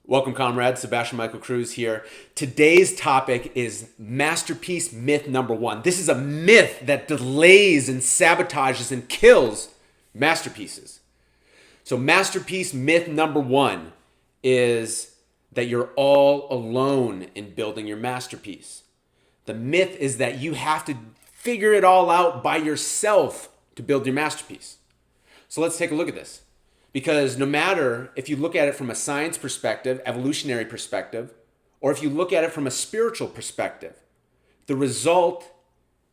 Welcome, comrades. Sebastian Michael Cruze here. Today's topic is masterpiece myth number one. This is a myth that delays and sabotages and kills masterpieces. So, masterpiece myth number one is that you're all alone in building your masterpiece. The myth is that you have to figure it all out by yourself to build your masterpiece. So, let's take a look at this. Because no matter if you look at it from a science perspective, evolutionary perspective, or if you look at it from a spiritual perspective, the result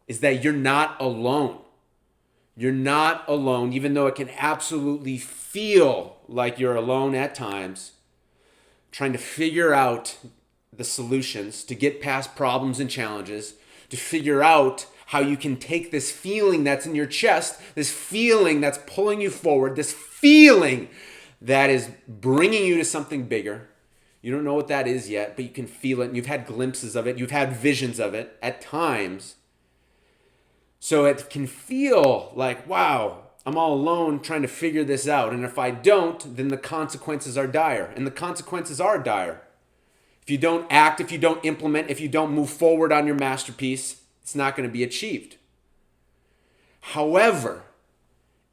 is that you're not alone. You're not alone, even though it can absolutely feel like you're alone at times, trying to figure out the solutions, to get past problems and challenges, to figure out how you can take this feeling that's in your chest, this feeling that's pulling you forward, this feeling that is bringing you to something bigger. You don't know what that is yet, but you can feel it, and you've had glimpses of it, you've had visions of it at times. So it can feel like, wow, I'm all alone trying to figure this out, and if I don't, then the consequences are dire, and the consequences are dire. If you don't act, if you don't implement, if you don't move forward on your masterpiece, it's not going to be achieved. However,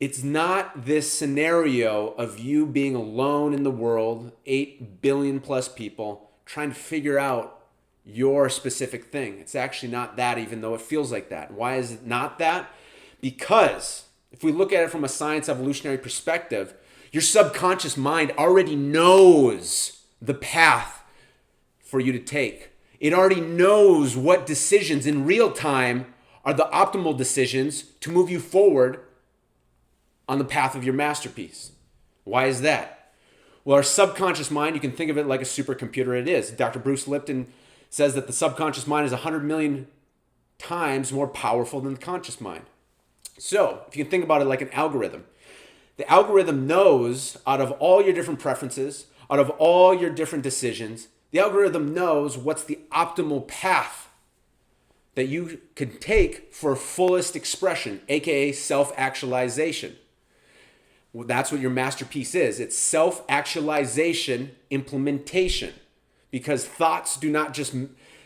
it's not this scenario of you being alone in the world, 8 billion plus people, trying to figure out your specific thing. It's actually not that, even though it feels like that. Why is it not that? Because if we look at it from a science evolutionary perspective, your subconscious mind already knows the path for you to take. It already knows what decisions in real time are the optimal decisions to move you forward on the path of your masterpiece. Why is that? Well, our subconscious mind, you can think of it like a supercomputer. It is. Dr. Bruce Lipton says that the subconscious mind is 100 million times more powerful than the conscious mind. So, if you can think about it like an algorithm, the algorithm knows out of all your different preferences, out of all your different decisions, the algorithm knows what's the optimal path that you can take for fullest expression, aka self-actualization. Well, that's what your masterpiece is. It's self-actualization implementation. Because thoughts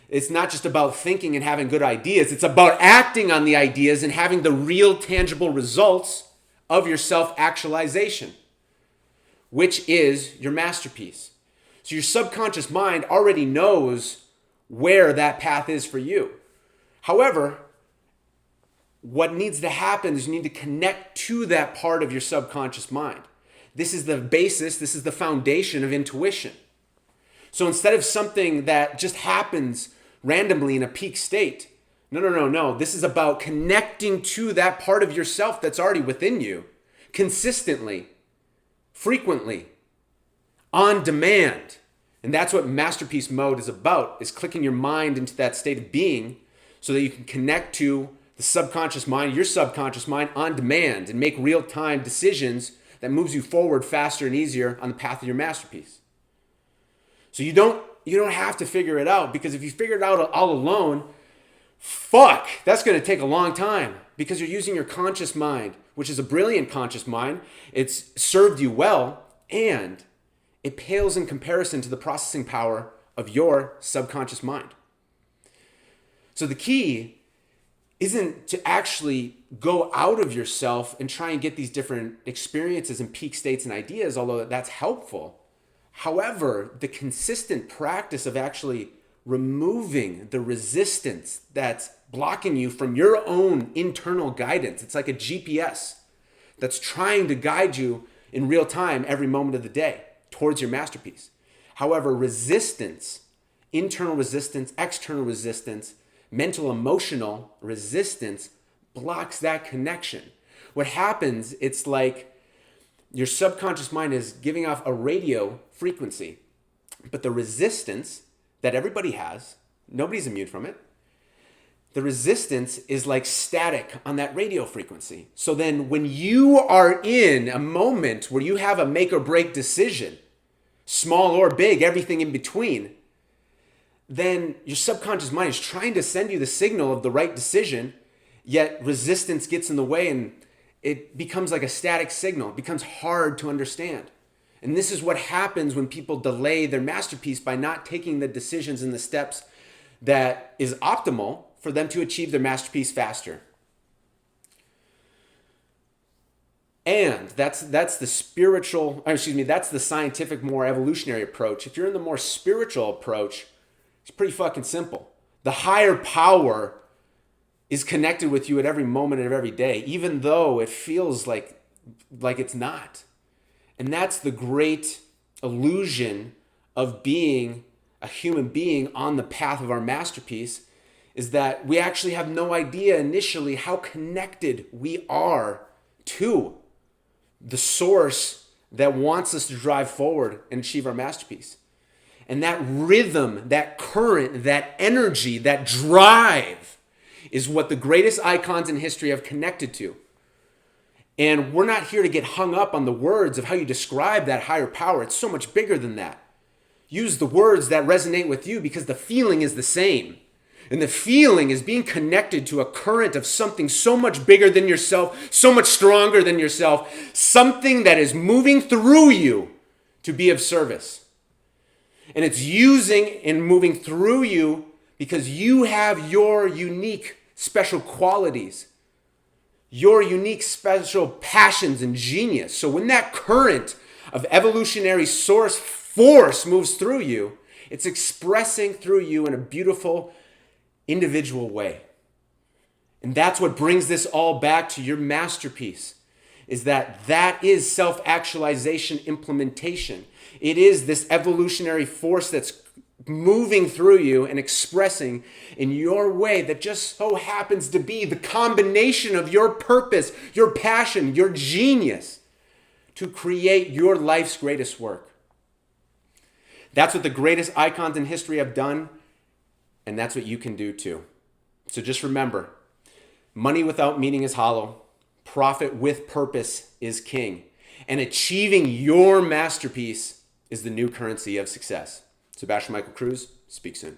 it's not just about thinking and having good ideas. It's about acting on the ideas and having the real tangible results of your self-actualization, which is your masterpiece. So your subconscious mind already knows where that path is for you. However, what needs to happen is you need to connect to that part of your subconscious mind. This is the basis, this is the foundation of intuition. So instead of something that just happens randomly in a peak state, no. This is about connecting to that part of yourself that's already within you consistently, frequently, on demand. And that's what masterpiece mode is about, is clicking your mind into that state of being so that you can connect to the subconscious mind, your subconscious mind on demand, and make real-time decisions that moves you forward faster and easier on the path of your masterpiece. So you don't have to figure it out, because if you figure it out all alone, that's going to take a long time, because you're using your conscious mind, which is a brilliant conscious mind. It's served you well, and it pales in comparison to the processing power of your subconscious mind. So the key isn't to actually go out of yourself and try and get these different experiences and peak states and ideas, although that's helpful. However, the consistent practice of actually removing the resistance that's blocking you from your own internal guidance. It's like a GPS that's trying to guide you in real time every moment of the day towards your masterpiece. However, resistance, internal resistance, external resistance, mental, emotional resistance blocks that connection. What happens, it's like your subconscious mind is giving off a radio frequency, but the resistance that everybody has, nobody's immune from it, the resistance is like static on that radio frequency. So then when you are in a moment where you have a make or break decision, small or big, everything in between, then your subconscious mind is trying to send you the signal of the right decision, yet resistance gets in the way and it becomes like a static signal. It becomes hard to understand. And this is what happens when people delay their masterpiece by not taking the decisions and the steps that is optimal for them to achieve their masterpiece faster. And that's the spiritual, that's the scientific, more evolutionary approach. If you're in the more spiritual approach, it's pretty fucking simple. The higher power is connected with you at every moment of every day, even though it feels like it's not. And that's the great illusion of being a human being on the path of our masterpiece, is that we actually have no idea initially how connected we are to the source that wants us to drive forward and achieve our masterpiece. And that rhythm, that current, that energy, that drive is what the greatest icons in history have connected to. And we're not here to get hung up on the words of how you describe that higher power. It's so much bigger than that. Use the words that resonate with you, because the feeling is the same. And the feeling is being connected to a current of something so much bigger than yourself, so much stronger than yourself, something that is moving through you to be of service. And it's using and moving through you because you have your unique special qualities, your unique special passions and genius. So when that current of evolutionary source force moves through you, it's expressing through you in a beautiful, individual way. And that's what brings this all back to your masterpiece, is that is self-actualization implementation. It is this evolutionary force that's moving through you and expressing in your way that just so happens to be the combination of your purpose, your passion, your genius to create your life's greatest work. That's what the greatest icons in history have done, and that's what you can do too. So just remember, money without meaning is hollow. Profit with purpose is king. And achieving your masterpiece is the new currency of success. Sebastian Michael Cruze, speak soon.